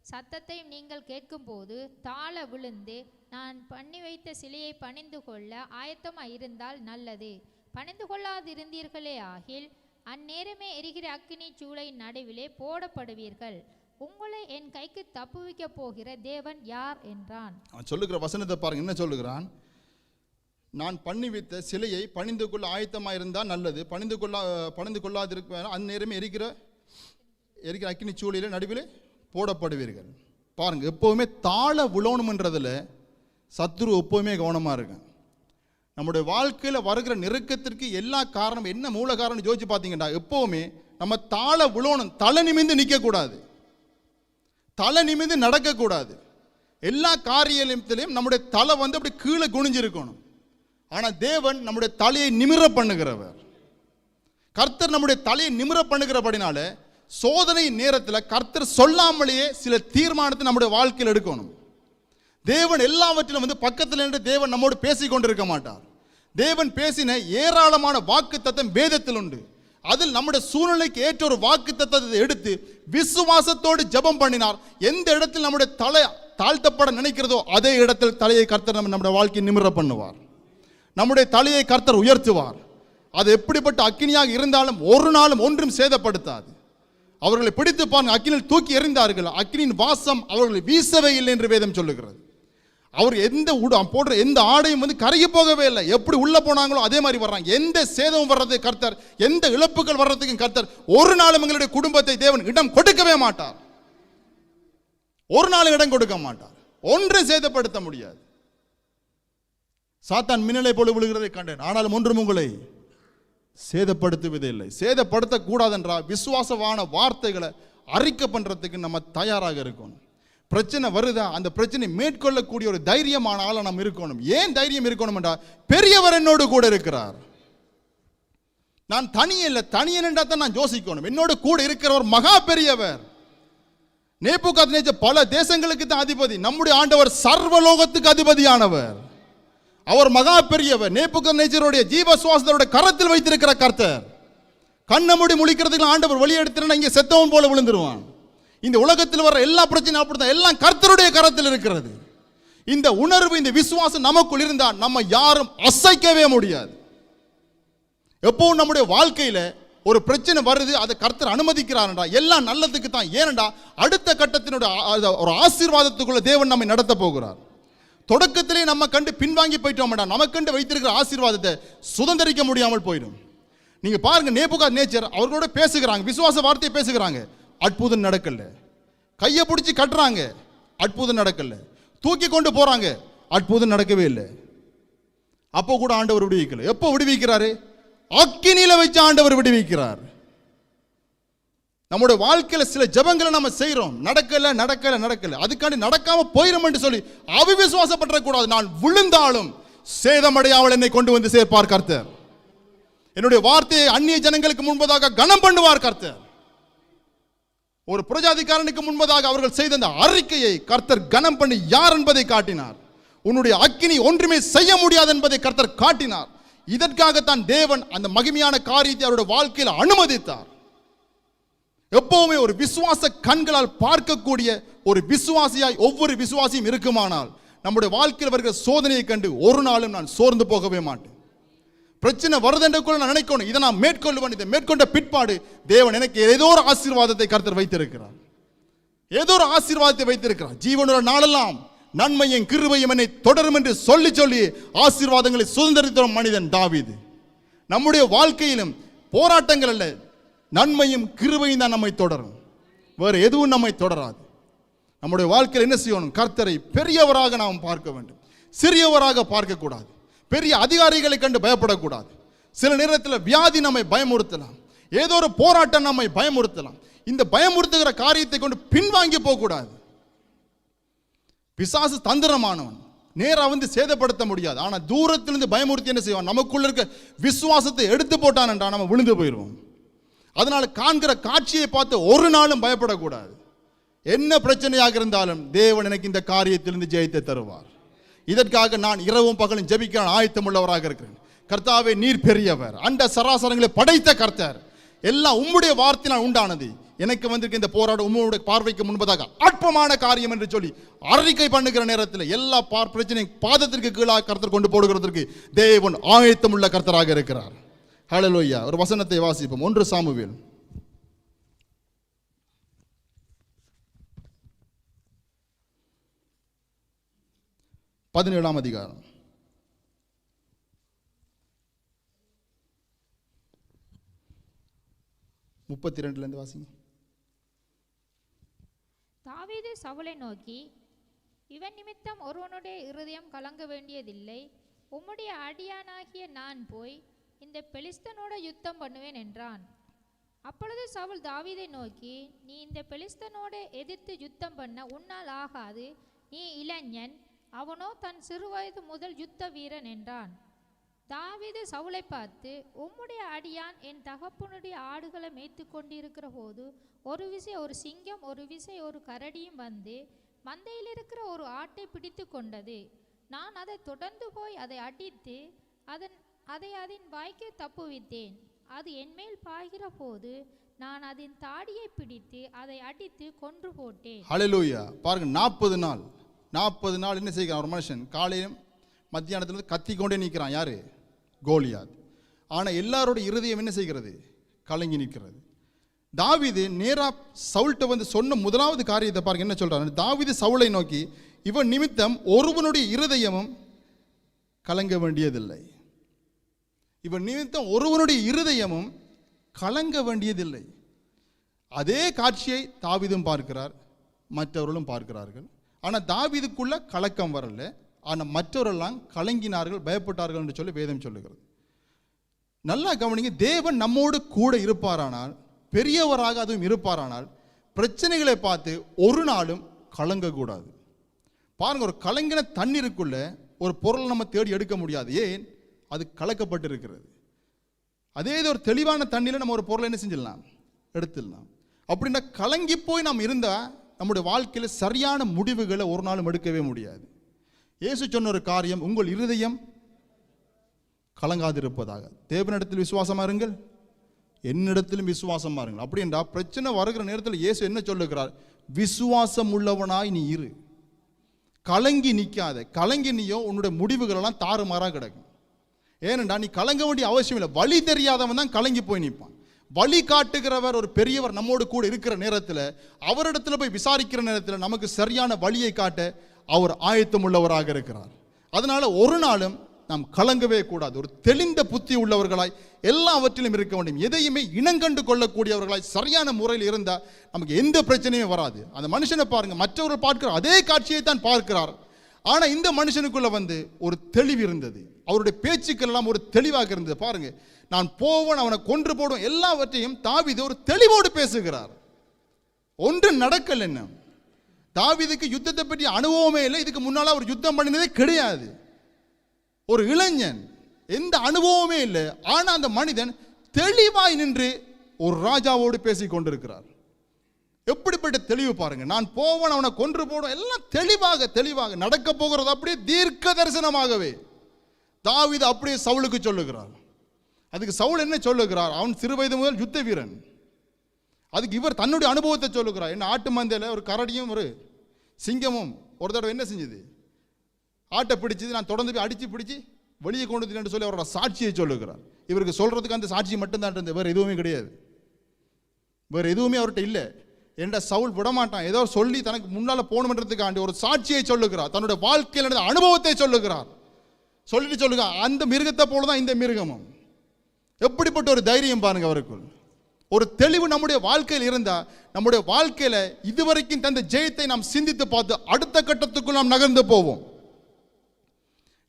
சத்தத்தை நீங்கள் கேட்கும்போது தாழ விழுந்து, நான் பண்ணி வைத்த சிலையை பணிந்து கொள்ள ஆயத்தமாக இருந்தால் நல்லது. பணிந்து கொள்ளாதிருந்தீர்களே ஆகில் அந்நேரமே எரிகிற அக்கினி சூளை நடுவிலே போடப்படுவீர்கள். உங்களை என் கைக்கு தப்புவிக்க போகிற தேவன் யார் என்றான். அவன் சொல்லுகிற வசனத்தை பாருங்க, என்ன சொல்லுகிறான்? நான் பண்ணி வைத்த சிலையை பணிந்து கொள்ள ஆயத்தமாக இருந்தால் நல்லது, பணிந்து கொள்ளாதிருக்க அந்நேரமே எரிக்கிற அக்கினி சூளையில நடுவிலே போடப்படுவீர்கள். பாருங்க, எப்பவுமே தாழ விழணும்ன்றதுல சத்துரு எப்பவுமே கவனமா இருக்கு. நம்முடைய வாழ்க்கையில் வருகிற நெருக்கத்திற்கு எல்லா காரணம் என்ன? மூல காரணம் யோசிச்சு பார்த்தீங்கன்னா, எப்பவுமே நம்ம தாழ விழணும். தலை நிமிந்து நிற்கக்கூடாது, தலை நிமிந்து நடக்கக்கூடாது. எல்லா காரியத்திலையும் நம்முடைய தலை அப்படி கீழே குனிஞ்சிருக்கணும். ஆனால் தேவன் நம்முடைய தலையை நிமிர பண்ணுகிறவர். கர்த்தர் நம்முடைய தலையை நிமிர பண்ணுகிறபடினால சோதனை நேரத்தில் கர்த்தர் சொல்லாமலேயே சில தீர்மானத்தை நம்முடைய வாழ்க்கையில் எடுக்கணும். தேவன் எல்லாவற்றிலும் பக்கத்தில் நின்று தேவன் நம்மோடு பேசிக் கொண்டிருக்க மாட்டார். தேவன் பேசின ஏராளமான வாக்கு தத்தம் வேதத்தில் உண்டு. அதில் நம்முடைய சூழ்நிலைக்கு ஏற்ற ஒரு வாக்கு தத்தத்தை எடுத்து விசுவாசத்தோடு ஜெபம் பண்ணினார். எந்த இடத்தில் நம்முடைய தலை தாழ்த்தப்பட நினைக்கிறதோ அதே இடத்தில் தலையை கர்த்தர் நம்முடைய வாழ்க்கையை நிமிர பண்ணுவார். நம்முடைய தலையை கர்த்தர் உயர்த்துவார். அது எப்படிப்பட்ட அக்கினியாக இருந்தாலும் ஒரு நாளும் ஒன்றும் சேதப்படுத்தாது. அவர்களை பிடித்து பாருங்க, அக்கினியில் தூக்கி எறிந்தார்கள், அக்கினியின் வாசம் அவர்களை வீசவே இல்லை என்று வேதம் சொல்லுகிறது. அவர் போடுற எந்த ஆடையும் கருகி போகவே இல்லை. எப்படி உள்ள போனாங்களோ அதே மாதிரி வர்றாங்க. எந்த சேதமும் வர்றதுக்கு கர்த்தர், எந்த இழப்புகள் வர்றதுக்கும் கர்த்தர் ஒரு நாளும் எங்களுடைய குடும்பத்தை தேவன் இடம் கொடுக்கவே மாட்டார். ஒரு நாள் இடம் கொடுக்க மாட்டார். ஒன்றை சேதப்படுத்த முடியாது. சாத்தான் மின்னலை போல விழுகிறதை கண்டேன், ஆனாலும் ஒன்றும் உங்களை சேதப்படுத்துவதே இல்லை. சேதப்படுத்தக்கூடாது என்றால் விசுவாசமான வார்த்தைகளை அறிக்கை பண்றதுக்கு நம்ம தயாராக இருக்கணும். பிரச்சனை வருதா, அந்த பிரச்சனை மேற்கொள்ளக்கூடிய ஒரு தைரியமான ஆளை நம்ம இருக்கணும். ஏன் தைரியம் இருக்கணும் என்றால், பெரியவர் என்னோடு கூட இருக்கிறார். நான் தனியே இல்லை, தனியே என்றால் தான் நான் யோசிக்கணும். என்னோடு கூட இருக்கிறவர் மகா பெரியவர். நேபுகாத்நேச்சர் பல தேசங்களுக்கு தான் அதிபதி. நம்முடைய ஆண்டவர் சர்வலோகத்துக்கு அதிபதியானவர். அவர் மகா பெரியவர். நேபுகாத்நேச்சருடைய ஜீவ சுவாசத்தோட கரத்தில் வைத்திருக்கிற கர்த்தர். கண்ணை மூடி முழிக்கிறதுக்கு ஆண்டவர் வழி எடுத்துனா இங்கே செத்தவன் போல விழுந்துருவான். இந்த உலகத்தில் வர எல்லா பிரச்சனையும் அப்படித்தான், எல்லாம் கர்த்தருடைய கரத்தில் இருக்கிறது. இந்த உணர்வு, இந்த விசுவாசம் நமக்குள் இருந்தால் நம்ம யாரும் அசைக்கவே முடியாது. எப்பவும் நம்முடைய வாழ்க்கையில ஒரு பிரச்சனை வருது, அதை கர்த்தர் அனுமதிக்கிறார்டா, எல்லாம் நல்லதுக்கு தான். ஏனண்டா அடுத்த கட்டத்தினுடைய ஒரு ஆசீர்வாதத்துக்குள்ள தேவன் நம்மை நடத்த போகிறார். தொடக்கத்திலே நம்ம கண்டு பின்வாங்கி போயிட்டோம், நமக்கண்டு வைத்திருக்கிற ஆசீர்வாதத்தை சுதந்திரிக்க முடியாமல் போயிடும். நீங்க பாருங்க, நேபுகாத்நேச்சர் அவர்களோட பேசுகிறாங்க, விசுவாச வார்த்தையை பேசுகிறாங்க, அற்புதம் நடக்கல. கையை பிடிச்சி கட்டுறாங்க, அற்புதம் நடக்கல. தூக்கி கொண்டு போறாங்க, அற்புதம் நடக்கவே இல்லை. அப்போ கூட ஆண்டவர் விடுவிக்கல. எப்போ விடுவிக்கிறாரு? அக்கினியில வச்சு ஆண்டவர் விடுவிக்கிறார். நம்முடைய வாழ்க்கையில சில ஜெபங்களை நம்ம செய்யறோம், நடக்கல நடக்கல நடக்கல, அதுக்காண்டி நடக்காம போயிடும் என்று சொல்லி அவிசுவாசப்பட கூடாது. நான் விழுந்தாலும் சேதமடையாமல் என்னை கொண்டு வந்து சேர்ப்பார் கர்த்தர். என்னுடைய வார்த்தையை அந்நிய ஜனங்களுக்கு முன்பதாக கனம் பண்ணுவார் கர்த்தர். ஒரு புரஜாதிகாரனுக்கு முன்பதாக அவர்கள் செய்த அந்த அறிக்கையை கர்த்தர் கனம் பண்ணி யார் என்பதை காட்டினார். உன்னுடைய அக்கினி ஒன்றுமே செய்ய முடியாது என்பதை கர்த்தர் காட்டினார். இதற்காகத்தான் தேவன் அந்த மகிமையான காரியத்தை அவருடைய வாழ்க்கையில் அனுமதித்தார். எப்பவுமே ஒரு விசுவாச கண்களால் பார்க்கக்கூடிய ஒரு விசுவாசியாய் ஒவ்வொரு விசுவாசியும் இருக்குமானால் நம்முடைய வாழ்க்கையில் வருகிற சோதனையை கண்டு ஒரு நாளும் நான் சோர்ந்து போகவே மாட்டேன். பிரச்சனை வருதுன்றக்குள்ள நான் நினைக்கணும், இதை நான் மேற்கொள்ளுவேன். இதை மேற்கொண்ட பிற்பாடு தேவன் எனக்கு ஏதோ ஒரு ஆசீர்வாதத்தை கர்த்தர் வைத்திருக்கிறார். ஏதோ ஒரு ஆசீர்வாதத்தை வைத்திருக்கிறார். ஜீவனுள்ள நாளெல்லாம் நன்மையும் கிருபையும் என்னை தொடரும் என்று சொல்லி சொல்லி ஆசீர்வாதங்களை சுதந்திரித்த மனிதன் தாவீது. நம்முடைய வாழ்க்கையிலும் போராட்டங்கள் அல்ல, நன்மையும் கிருபையும் தான் நம்மை தொடரும், வேறு எதுவும் நம்மை தொடராது. நம்முடைய வாழ்க்கையில் என்ன செய்யணும்? கர்த்தரை பெரியவராக நாம் பார்க்க வேண்டும், சிறியவராக பார்க்கக்கூடாது. பெரிய அதிகாரிகளை கண்டு பயப்படக்கூடாது. சில நேரத்தில் வியாதி நம்மை பயமுறுத்தலாம், ஏதோ ஒரு போராட்டம் நம்மை பயமுறுத்தலாம். இந்த பயமுறுத்துகிற காரியத்தை கொண்டு பின்வாங்கி போகக்கூடாது. பிசாசு தந்திரமானவன், நேரா வந்து சேதப்படுத்த முடியாது. ஆனால் தூரத்திலிருந்து பயமுறுத்தி என்ன செய்வான்? நமக்குள்ள இருக்க விசுவாசத்தை எடுத்து போட்டான் என்றால் நம்ம விழுந்து போயிடுவோம். அதனால காண்கிற காட்சியை பார்த்து ஒரு நாளும் பயப்படக்கூடாது. என்ன பிரச்சனையாக இருந்தாலும் தேவன் எனக்கு இந்த காரியத்திலிருந்து ஜெயித்து தருவார். இதற்காக நான் இரவும் பகலும் ஜெபிக்க ஆயத்தம் உள்ளவராக இருக்கிறேன். கர்த்தாவே, நீர் பெரியவர், அண்ட சராசரங்களை படைத்த கர்த்தர், எல்லாம் உம்முடைய வார்த்தையினால் உண்டானது. எனக்கு வந்திருக்க இந்த போராட்டம் உம்முடைய பார்வைக்கு முன்பதாக அற்பமான காரியம் என்று சொல்லி அறிக்கை பண்ணுகிற நேரத்தில் எல்லா பிரச்சனையும் பாதத்திற்கு கீழாக கர்த்தர் கொண்டு போடுகிறதற்கு தேவன் ஆயத்தம் உள்ள கர்த்தராக இருக்கிறார். ஹல்லேலூயா. ஒரு வசனத்தை வாசிப்போம். 1 சாமுவேல் 17ஆம் அதிகாரம் 32 வாசிங்க. தாவீது சவுலை நோக்கி, இவன் நிமித்தம் ஒருவனுடைய இருதயம் கலங்க வேண்டியதில்லை. உம்முடைய அடியானாகிய நான் போய் இந்த பெலிஸ்தனோட யுத்தம் பண்ணுவேன் என்றான். அப்பொழுது சவுல் தாவீதை நோக்கி, நீ இந்த பெலிஸ்தனோட எதிர்த்து யுத்தம் பண்ண உன்னால் ஆகாது, நீ இளைஞன், அவனோ தன் சிறுவயது முதல் யுத்த வீரன் என்றான். தாவீது சவுலை பார்த்து, உம்முடைய அடியான் என் தகப்பனுடைய ஆடுகளை மேய்த்து கொண்டிருக்கிற போது ஒரு விசை ஒரு சிங்கம் ஒரு விசை ஒரு கரடியும் வந்து மந்தையில் இருக்கிற ஒரு ஆட்டை பிடித்து கொண்டது. நான் அதை தொடர்ந்து போய் அதை அடித்து அதை அதன் வாய்க்கு தப்புவித்தேன். அது என்மேல் பாய்கிற போது நான் அதன் தாடியை பிடித்து அதை அடித்து கொன்று போட்டேன். ஹல்லேலூயா. பாருங்க, 40 நாள் என்ன செய்கிறான்? ஒரு மனுஷன் காலையிலும் மத்தியானத்திலிருந்து கத்தி கொண்டே நிற்கிறான். யாரு? கோலியாத். ஆனால் எல்லாரோட இருதயம் என்ன செய்கிறது? கலங்கி நிற்கிறது. தாவீது நேரா சவுல்கிட்ட வந்து சொன்ன முதலாவது காரியத்தை பாருங்க, என்ன சொல்றாரு? தாவீது சவுலை நோக்கி, இவன் நிமித்தம் ஒருவனுடைய இருதயமும் கலங்க வேண்டியதில்லை. இவன் நிமித்தம் ஒருவனுடைய இருதயமும் கலங்க வேண்டியதில்லை. அதே காட்சியை தாவீதும் பார்க்கிறார், மற்றவர்களும் பார்க்கிறார்கள். ஆனால் தாவீதுக்குள்ள கலக்கம் வரல, ஆனால் மற்றவரெல்லாம் கலங்கினார்கள், பயப்பட்டார்கள் என்று சொல்லி வேதம் சொல்லுகிறது. நல்லா கவனிங்க, தேவன் நம்மோடு கூட இருப்பாரானால், பெரியவராக அதுவும் இருப்பாரானால், பிரச்சனைகளை பார்த்து ஒரு நாளும் கலங்கக்கூடாது. பாருங்க, ஒரு கலங்கின தண்ணீருக்குள்ள ஒரு பொருள் நம்ம தேடி எடுக்க முடியாது. ஏன்? அது கலக்கப்பட்டு இருக்கிறது. அதே இது ஒரு தெளிவான தண்ணீரில் நம்ம ஒரு பொருளை என்ன செஞ்சிடலாம்? எடுத்துடலாம். அப்படின்னா கலங்கி போய் நாம் இருந்தால் நம்முடைய வாழ்க்கையில் சரியான முடிவுகளை ஒரு நாளும் எடுக்கவே முடியாது. இயேசு சொன்ன ஒரு காரியம், உங்கள் இருதயம் கலங்காதிருப்பதாக. தேவனிடத்தில் விசுவாசமா இருங்கள், என்னிடத்திலும் விசுவாசமா இருங்கள். அப்படி என்றால் பிரச்சனை வருகிற நேரத்தில் இயேசு என்ன சொல்லுகிறார்? விசுவாசம் உள்ளவனாய் நீ இரு, கலங்கி நிற்காத. கலங்கி நீயோ உன்னுடைய முடிவுகளெல்லாம் தாறுமாறாக கிடக்கும். ஏனென்றா நீ கலங்க வேண்டிய அவசியம் இல்லை. வழி தெரியாதவன் தான் கலங்கி போய் நிற்பான். வழி காட்டுகிறவர் ஒரு பெரியவர் நம்மோடு கூட இருக்கிற நேரத்தில், அவரிடத்தில் போய் விசாரிக்கிற நேரத்தில் நமக்கு சரியான வழியை காட்ட அவர் ஆயத்தம் உள்ளவராக இருக்கிறார். அதனால ஒரு நாளும் நாம் கலங்கவே கூடாது. ஒரு தெளிந்த புத்தி உள்ளவர்களாய் எல்லாவற்றிலும் இருக்க வேண்டும். எதையுமே இனங்கண்டு கொள்ளக்கூடியவர்களாய் சரியான முறையில் இருந்தால் நமக்கு எந்த பிரச்சனையும் வராது. அந்த மனுஷனை பாருங்க, மற்றவர்கள் பார்க்கிற அதே காட்சியை தான் பார்க்கிறார். ஆனால் இந்த மனுஷனுக்குள்ள வந்து ஒரு தெளிவு இருந்தது. அவருடைய பேச்சுக்கள் எல்லாம் ஒரு தெளிவாக இருந்தது. பாருங்க, நான் போவன், அவனை கொன்று போடும், எல்லாவற்றையும் தாவீது ஒரு தெளிவோடு பேசுகிறார். ஒன்று நடக்கல். என்ன? தாவீதுக்கு யுத்தத்தை பற்றி அனுபவமே இல்லை. இதுக்கு முன்னால அவர் யுத்தம் பண்ணினதே கிடையாது. ஒரு இளைஞன், எந்த அனுபவமே இல்லை. ஆனால் அந்த மனிதன் தெளிவாய் நின்று ஒரு ராஜாவோடு பேசிக் கொண்டிருக்கிறார். எப்படிப்பட்ட தெளிவு பாருங்க. நான் போவன், அவனை கொன்று போடும், எல்லாம் தெளிவாக நடக்க போகிறது. அப்படியே தீர்க்க தரிசனமாகவே தாவீது அப்படியே சவுலுக்கு சொல்லுகிறார். அதுக்கு சவுல் என்ன சொல்லுகிறார்? அவன் சிறு வயது முதல் யுத்த வீரன். அதுக்கு இவர் தன்னுடைய அனுபவத்தை சொல்லுகிறார். என்ன, ஆட்டு மந்தையில் ஒரு கரடியும் ஒரு சிங்கமும் ஒரு தடவை என்ன செஞ்சது? ஆட்டை பிடிச்சது. நான் தொடர்ந்து போய் அடித்து பிடிச்சி வெளியே கொண்டு வந்து சொல்லி அவரோட சாட்சியை சொல்லுகிறார். இவருக்கு சொல்றதுக்கு அந்த சாட்சி மட்டும்தான் இருந்தது, வேறு எதுவுமே கிடையாது. வேறு எதுவுமே அவர்கிட்ட இல்லை. என்ற சவுல் விடமாட்டான், ஏதோ சொல்லி தனக்கு முன்னால் போகணுன்றதுக்காண்டி ஒரு சாட்சியை சொல்லுகிறார், தன்னுடைய வாழ்க்கையில் நடந்த அனுபவத்தை சொல்லுகிறார். சொல்லிட்டு சொல்லுங்க, அந்த மிருகத்தை போல தான் இந்த மிருகமும். எப்படிப்பட்ட ஒரு தைரியம் பாருங்க அவருக்குள். ஒரு தெளிவு நம்முடைய வாழ்க்கையில் இருந்தா, நம்முடைய வாழ்க்கையில இதுவரைக்கும் தந்த ஜெயத்தை நாம் சிந்தித்து பார்த்து அடுத்த கட்டத்துக்குள் நாம் நகர்ந்து போவோம்.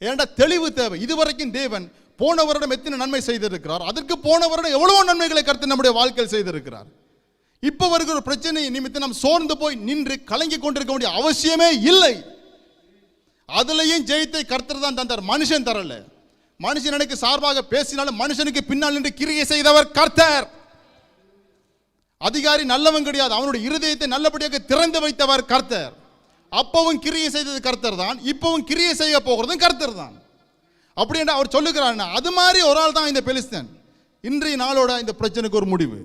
ஏன்டா தெளிவு தேவை. இதுவரைக்கும் தேவன் போன வருடம் எத்தனை நன்மை செய்திருக்கிறார், அதற்கு போன வருடம் எவ்வளவு நன்மைகளை கர்த்தர் நம்முடைய வாழ்க்கையில் செய்திருக்கிறார். இப்ப வருகிற ஒரு பிரச்சனை நிமித்தம் நாம் சோர்ந்து போய் நின்று கலங்கி கொண்டிருக்க வேண்டிய அவசியமே இல்லை. அதுலயும் ஜெயத்தை கர்த்தர் தான் தந்தார், மனுஷன் தரல. மனுஷன் எனக்கு சார்பாக பேசினாலும் மனுஷனுக்கு பின்னால் நின்று கிரியை செய்தவர் கர்த்தர். அதிகாரி நல்லவன் கிடையாது, அவனுடைய இருதயத்தை நல்லபடியாக திறந்து வைத்தவர் கர்த்தர். அப்பவும் கிரியை செய்தது கர்த்தர் தான், இப்பவும் கிரியை செய்ய போகிறதும் கர்த்தர் தான். அப்படி என்று அவர் சொல்லுகிறார். அது மாதிரி ஒரு ஆள் தான் இந்த பெலிஸ்தன். இன்றைய நாளோட இந்த பிரச்சனைக்கு ஒரு முடிவு.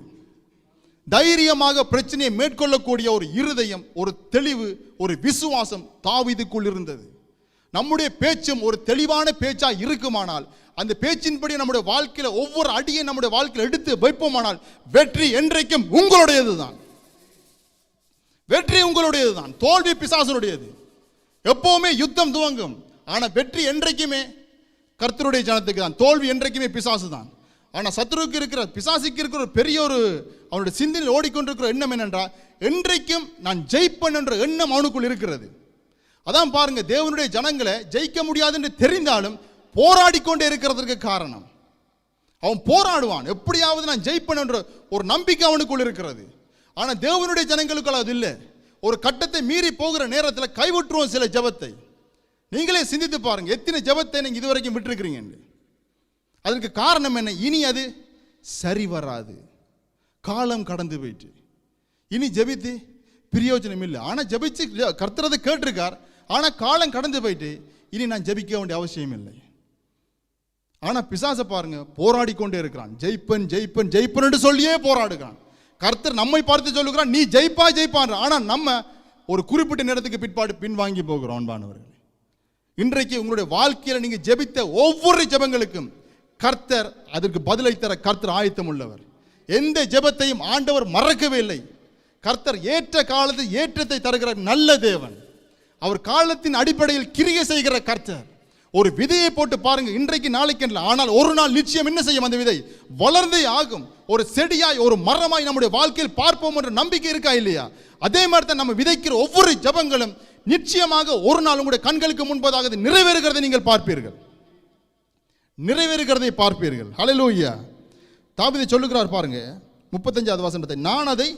தைரியமாக பிரச்சனையை மேற்கொள்ளக்கூடிய ஒரு இருதயம், ஒரு தெளிவு, ஒரு விசுவாசம் தாவீதுக்குள் இருந்தது. நம்முடைய பேச்சும் ஒரு தெளிவான பேச்சா இருக்குமானால், அந்த பேச்சின்படி நம்முடைய வாழ்க்கையில ஒவ்வொரு அடியை நம்முடைய வாழ்க்கையில் எடுத்து வைப்போமானால், வெற்றி என்றைக்கும் உங்களுடையது தான். வெற்றி உங்களுடையது தான், தோல்வி பிசாசனுடையது. எப்பவுமே யுத்தம் துவங்கும், ஆனா வெற்றி என்றைக்குமே கர்த்தருடைய ஜனத்துக்கு தான், தோல்வி என்றைக்குமே பிசாசு தான். ஆனா சத்துருவுக்கு இருக்கிற, பிசாசுக்கு இருக்கிற ஒரு பெரிய ஒரு அவனுடைய சிந்தனையில் ஓடிக்கொண்டிருக்கிற எண்ணம் என்னென்றால், என்றைக்கும் நான் ஜெயிப்பேன் என்ற எண்ணம் அவனுக்குள் இருக்கிறது. அதான் பாருங்க, தேவனுடைய ஜனங்களை ஜெயிக்க முடியாது என்று தெரிந்தாலும் போராடி கொண்டே இருக்கிறதுக்கு காரணம், அவன் போராடுவான், எப்படியாவது நான் ஜெயிப்பேன் என்ற ஒரு நம்பிக்கை அவனுக்குள் இருக்கிறது. ஆனா தேவனுடைய ஜனங்களுக்குள்ள அது இல்லை. ஒரு கட்டத்தை மீறி போகிற நேரத்தில் கைவிட்டுருவோம் சில ஜெபத்தை. நீங்களே சிந்தித்து பாருங்க, எத்தனை ஜெபத்தை நீங்க இதுவரைக்கும் விட்டுருக்கிறீங்க. அதற்கு காரணம் என்ன? இனி அது சரி வராது, காலம் கடந்து போயிட்டு இனி ஜெபித்து பிரயோஜனம் இல்லை. ஆனா ஜெபிச்சு கர்த்தரதை கேட்டிருக்கார், ஆனா காலம் கடந்து போயிட்டு இனி நான் ஜெபிக்க வேண்டிய அவசியம் இல்லை. ஆனா பிசாசை பாருங்க, போராடி கொண்டே இருக்கிறான். ஜெயிப்பன் ஜெயிப்பன் ஜெயிப்பன் என்று சொல்லியே போராடுகிறான். கர்த்தர் நம்மை பார்த்து சொல்லுகிறான், நீ ஜெயிப்பா ஜெயிப்பான். ஆனா நம்ம ஒரு குறிப்பிட்ட நேரத்துக்கு பிற்பாடு பின்வாங்கி போகிறோம். அன்பானவர்களே, இன்றைக்கு உங்களுடைய வாழ்க்கையில் நீங்க ஜெபித்த ஒவ்வொரு ஜெபங்களுக்கும் கர்த்தர் அதற்கு பதிலை தர கர்த்தர் ஆயத்தம் உள்ளவர். எந்த ஜெபத்தையும் ஆண்டவர் மறக்கவே இல்லை. கர்த்தர் ஏற்ற காலத்தில் ஏற்றத்தை தருகிற நல்ல தேவன். அவர் காலத்தின் அடிப்படையில் கிரியை செய்கிற கர்த்தர். ஒரு விதையை போட்டு பாருங்க, இன்றைக்கு நாளைக்கு இல்லை, ஆனால் ஒரு நாள் நிச்சயம் என்ன செய்யும்? அந்த விதை வளர்ந்தே ஆகும். ஒரு செடியாய், ஒரு மரமாய் நம்முடைய வாழ்க்கையில் பார்ப்போம் என்ற நம்பிக்கை இருக்கா இல்லையா? அதே மாதிரி தான் நம்ம விதைக்கிற ஒவ்வொரு ஜெபங்களும் நிச்சயமாக ஒரு நாள் உங்களுடைய கண்களுக்கு முன்பதாக நிறைவேறுகிறதை நீங்கள் பார்ப்பீர்கள், நிறைவேறுகிறதை பார்ப்பீர்கள். ஹல்லேலூயா. தாவீது சொல்லுகிறார் பாருங்க 35வது வசனத்தை, நான் அதை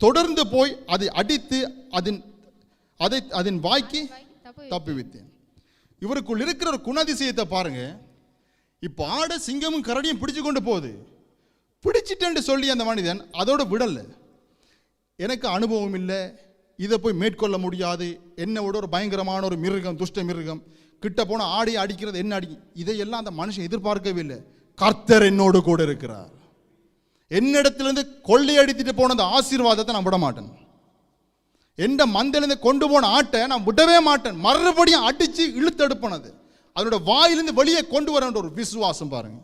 தொடர்ந்து போய் அதை அடித்து அதன் வாய்க்கு தப்புவித்தேன். இவருக்குள் இருக்கிற ஒரு குணாதிசயத்தை பாருங்க. இப்ப ஆட சிங்கமும் கரடியும் பிடிச்சு கொண்டு போகுது, பிடிச்சிட்டேன்னு சொல்லி அந்த மனிதன் அதோட விடல. எனக்கு அனுபவம் இல்லை, இதை போய் மேற்கொள்ள முடியாது, என்னோட ஒரு பயங்கரமான ஒரு மிருகம், துஷ்ட மிருகம் கிட்ட போன ஆடி அடிக்கிறது, என்ன அடி, இதையெல்லாம் அந்த மனுஷன் எதிர்பார்க்கவே இல்லை. கர்த்தர் என்னோடு கூட இருக்கிறார். என்னிடத்திலிருந்து கொள்ளையடித்துட்டு போன அந்த ஆசீர்வாதத்தை நான் விட மாட்டேன். எந்த மந்தையிலிருந்து கொண்டு போன ஆட்டை நான் விடவே மாட்டேன். மறுபடியும் அடிச்சு இழுத்தெடுப்பனது அதோட வாயிலிருந்து வெளியே கொண்டு வர ஒரு விசுவாசம் பாருங்க.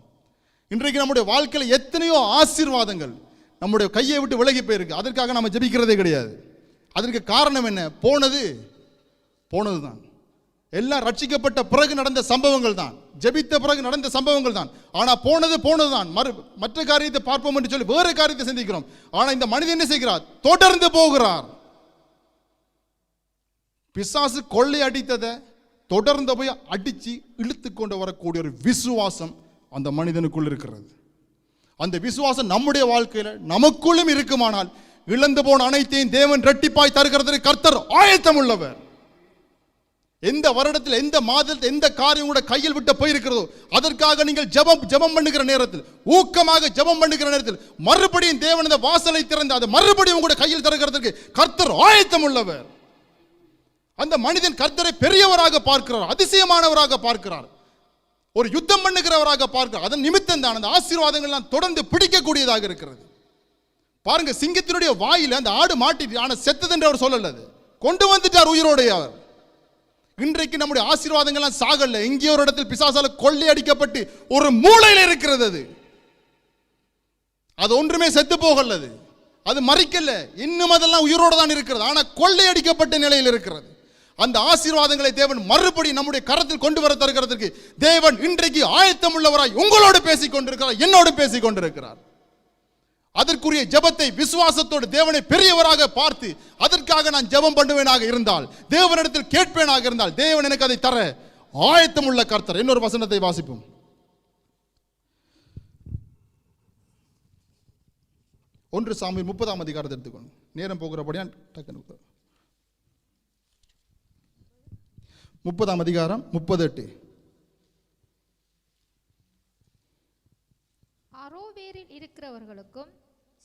இன்றைக்கு நம்முடைய வாழ்க்கையில் எத்தனையோ ஆசீர்வாதங்கள் நம்முடைய கையை விட்டு விலகி போயிருக்கு. அதற்காக நம்ம ஜெபிக்கிறதே கிடையாது. அதற்கு காரணம் என்ன? போனது தான். எல்லாம் ரட்சிக்கப்பட்ட பிறகு நடந்த சம்பவங்கள் தான், ஜெபித்த பிறகு நடந்த சம்பவங்கள் தான். ஆனா போனது தான். மற்ற காரியத்தை பார்ப்போம் என்று சொல்லி வேறு காரியத்தை சிந்திக்கிறோம். ஆனா இந்த மனிதன் என்ன செய்கிறார்? தொடர்ந்து போகிறார். பிசாசு கொள்ளை அடித்ததை தொடர்ந்து போய் அடிச்சு இழுத்து கொண்டு வரக்கூடிய ஒரு விசுவாசம் அந்த மனிதனுக்குள் இருக்கிறது. அந்த விசுவாசம் நம்முடைய வாழ்க்கையில நமக்குள்ளும் இருக்குமானால், இழந்து போன அனைத்தையும் தேவன் இரட்டிப்பாய் தருகிறதற்கு கர்த்தர் ஆயத்தம் உள்ளவர். எந்த வருடத்தில், எந்த மாதத்தில், எந்த காரியம் கூட கையில் விட்டு போயிருக்கிறதோ அதற்காக நீங்கள் ஜெபம் பண்ணுகிற நேரத்தில், ஊக்கமாக ஜெபம் பண்ணுகிற நேரத்தில் மறுபடியும் தேவன் இந்த வாசலை திறந்து அதை மறுபடியும் உங்களுடைய கையில் தருகிறதற்கு கர்த்தர் ஆயத்தம் உள்ளவர். அந்த மனிதன் கர்த்தரை பெரியவராக பார்க்கிறார், அதிசயமானவராக பார்க்கிறார், ஒரு யுத்தம் பண்ணுகிறவராக பார்க்கிறார். அதன் நிமித்தம் தான் அந்த ஆசீர்வாதங்கள்லாம் தொடர்ந்து பிடிக்கக்கூடியதாக இருக்கிறது. பாருங்க, சிங்கத்தினுடைய வாயில அந்த ஆடு மாட்டிட்டு, ஆனா செத்தது என்று அவர் சொல்லல, கொண்டு வந்துட்டார் உயிரோடைய அவர். இன்றைக்கு நம்முடைய ஆசீர்வாதங்கள்லாம் சாகல, எங்கேயோ ஒரு இடத்தில் பிசாசால கொள்ளையடிக்கப்பட்டு ஒரு மூலையில் இருக்கிறது. அது ஒன்றுமே செத்து போகலது, அது மறிக்கல, இன்னும் அதெல்லாம் உயிரோடு தான் இருக்கிறது. ஆனால் கொள்ளையடிக்கப்பட்ட நிலையில் இருக்கிறது. அந்த ஆசீர்வாதங்களை தேவன் மறுபடி நம்முடைய கரத்தில் கொண்டு வர தருகிறதற்கு தேவன் இன்றைக்கு ஆயத்தம் உள்ளவராய் உங்களோடு பேசிக் கொண்டிருக்கிறார், என்னோடு பேசிக் கொண்டிருக்கிறார். அதற்குரிய ஜெபத்தை விசுவாசத்தோடு தேவனை பெரியவராக பார்த்து அதற்காக நான் ஜெபம் பண்ணுவேனாக இருந்தால், தேவனிடத்தில் கேட்பேனாக இருந்தால், தேவன் எனக்கு அதை தர ஆயத்தம் உள்ள கர்த்தர். இன்னொரு வசனத்தை வாசிப்போம். ஒன்று சாமுவேல் 30ஆம் அதிகாரத்தை எடுத்துக்கணும், நேரம் போகிறபடியா டக்குனு 30ஆம் அதிகாரம் 38. அரோவேரில் இருக்கிறவர்களுக்கும்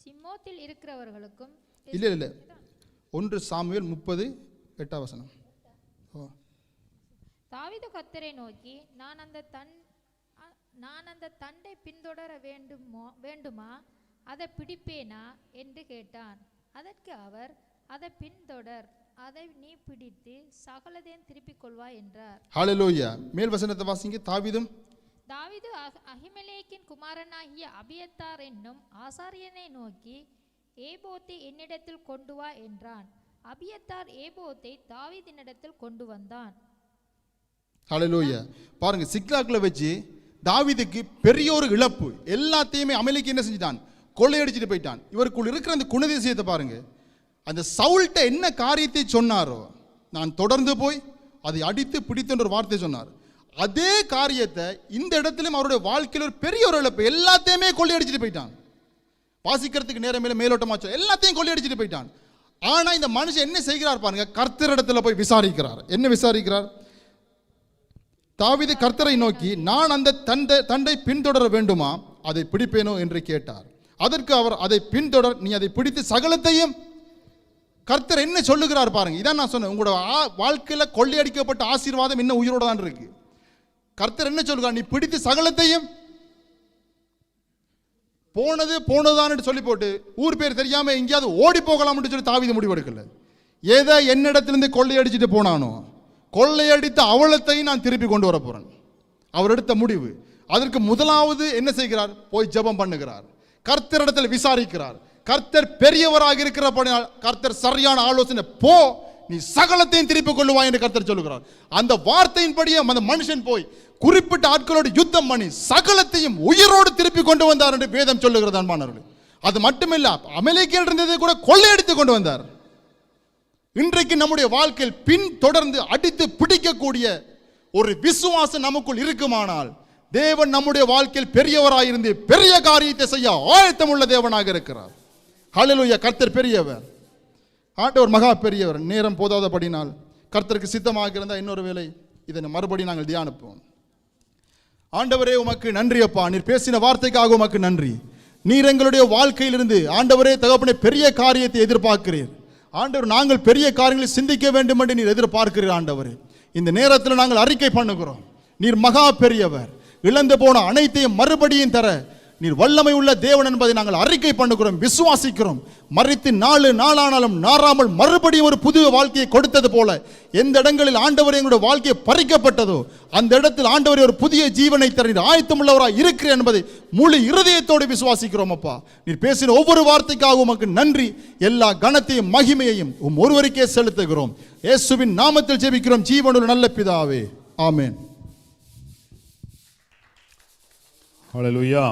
சிம்மோத்தில் இருக்கிறவர்களுக்கும் இல்ல 1 சாமுவேல் 30:8 வசனம். தாவீது கர்த்தரை நோக்கி, நான் அந்த தண்டை பின்தொடர வேண்டுமா, அதை பிடிப்பேனா என்று கேட்டான். அதற்கு அவர், அதை பின்தொடர், அதை நீ பிடித்து சகலதையும் திருப்பிக் கொள்வாய் என்றார். ஹல்லேலூயா. மேல் வசனத்தை வாசிங்க. தாவீது அகிமெலேக்கின் குமாரனாகிய அபியத்தார் என்னும் ஆசாரியனை நோக்கி, ஏபோத்தை என்னிடத்தில் கொண்டு வா என்றான். அபியத்தார் ஏபோத்தை தாவீதினிடத்தில் கொண்டு வந்தான். ஹல்லேலூயா. பாருங்க, சிக்லாக்ல வச்சு தாவீதுக்கு பெரிய ஒரு இழப்பு. எல்லாத்தையுமே அமலேக்கு என்ன செஞ்சிட்டான்? கொள்ளையடிச்சிட்டு போயிட்டான். இவருக்குள் இருக்கிற அந்த குணதிசயத்தை பாருங்க. அந்த சவுல்ட்ட என்ன காரியத்தை சொன்னாரோ, நான் தொடர்ந்து போய் அதை அடித்து பிடித்துன்ற ஒரு வார்த்தை சொன்னார். அதே காரியத்தை இந்த இடத்திலும் அவருடைய வாழ்க்கையில் ஒரு பெரிய ஒரு இழப்பு. எல்லாத்தையுமே கொள்ளையடிச்சிட்டு போயிட்டான். வாசிக்கிறதுக்கு நேரம் மேலோட்டமாச்சோ எல்லாத்தையும் கொள்ளையடிச்சிட்டு போயிட்டான். ஆனா இந்த மனுஷன் என்ன செய்கிறார் பாருங்க, கர்த்தரிடத்துல போய் விசாரிக்கிறார். என்ன விசாரிக்கிறார்? தாவீது கர்த்தரை நோக்கி, நான் அந்த தண்டை பின்தொடர வேண்டுமா, அதை பிடிப்பேனோ என்று கேட்டார். அதற்கு அவர், அதை பின்தொடர், நீ அதை பிடித்து சகலத்தையும். கர்த்தர் என்ன சொல்லுகிறார் பாருங்க. இதான் நான் சொன்னேன், உங்களோட வாழ்க்கையில கொள்ளையடிக்கப்பட்ட ஆசீர்வாதம் இன்னும் உயிரோட தான் இருக்கு. கர்த்தர் என்ன சொல்லுகிறார்? நீ பிடித்து சகலத்தையும். போனதுதான் சொல்லி போட்டு ஊர் பேர் தெரியாம எங்கேயாவது ஓடி போகலாம்னு சொல்லி தாவீது முடிவெடுக்கல. ஏதோ என்னிடத்திலிருந்து கொள்ளையடிச்சிட்டு போனானோ, கொள்ளையடித்த அவலத்தையும் நான் திருப்பி கொண்டு வர போறேன். அவர் எடுத்த முடிவு. அதற்கு முதலாவது என்ன செய்கிறார்? போய் ஜெபம் பண்ணுகிறார், கர்த்தரிடத்தில் விசாரிக்கிறார். கர்த்தர் பெரியவராக இருக்கிறபடியால் கர்த்தர் சரியான ஆலோசனை, போ நீ சகலத்தையும் திருப்பிக் கொள்ளுவாய் என்று கர்த்தர் சொல்லுகிறார். அந்த வார்த்தையின்படியே அந்த மனுஷன் போய் குறிப்பிட்ட ஆட்களோடு யுத்தம் பண்ணி சகலத்தையும் உயிரோடு திருப்பி கொண்டு வந்தார் என்று வேதம் சொல்லுகிறது. அன்பானவர்களே, அது மட்டுமில்ல, அமலேக்கில் இருந்ததை கூட கொள்ளையடித்து கொண்டு வந்தார். இன்றைக்கு நம்முடைய வாழ்க்கையில் பின் தொடர்ந்து அடித்து பிடிக்கக்கூடிய ஒரு விசுவாசம் நமக்குள் இருக்குமானால், தேவன் நம்முடைய வாழ்க்கையில் பெரியவராயிருந்து பெரிய காரியத்தை செய்ய ஆயத்தம் உள்ள தேவனாக இருக்கிறார். ஹல்லேலூயா. கர்த்தர் பெரியவர், ஆண்டவர் மகா பெரியவர். நேரம் போதாதபடினால் கர்த்தருக்கு சித்தமாக இருந்தால் இன்னொரு வேளை இதை மறுபடி நாங்கள் தியானிப்போம். ஆண்டவரே, உமக்கு நன்றி அப்பா. நீர் பேசின வார்த்தைக்காக உமக்கு நன்றி. நீர் எங்களுடைய வாழ்க்கையிலிருந்து ஆண்டவரே தகப்பனே பெரிய காரியத்தை எதிர்பார்க்கிறீர். ஆண்டவர், நாங்கள் பெரிய காரியங்களை சிந்திக்க வேண்டும் என்று நீர் எதிர்பார்க்கிறீர். ஆண்டவரே, இந்த நேரத்தில் நாங்கள் அறிக்கை பண்ணுகிறோம், நீர் மகா பெரியவர். இழந்து போன அனைத்தையும் மறுபடியும் தர நீர் வல்லமை உள்ள தேவன் என்பதை நாங்கள் அறிக்கை பண்ணுகிறோம், விசுவாசிக்கிறோம். மரித்து 4 நாளானாலும் நாறாமல் மறுபடியும் ஒரு புதிய வாழ்க்கையை கொடுத்தது போல, எந்த இடங்களில் ஆண்டவர் எங்களுடைய வாழ்க்கையை பறிக்கப்பட்டதோ அந்த இடத்தில் ஆண்டவரே ஒரு புதிய ஜீவனை தர நீர் ஆயத்தம் உள்ளவராக இருக்கிறேன் என்பதை முழு இருதயத்தோடு விசுவாசிக்கிறோம். அப்பா, நீர் பேசின ஒவ்வொரு வார்த்தைக்காக உமக்கு நன்றி. எல்லா கனத்தையும் மகிமையையும் ஒருவருக்கே செலுத்துகிறோம். இயேசுவின் நாமத்தில் ஜெபிக்கிறோம் ஜீவனுள்ள நல்ல பிதாவே, ஆமென். ஹல்லேலூயா.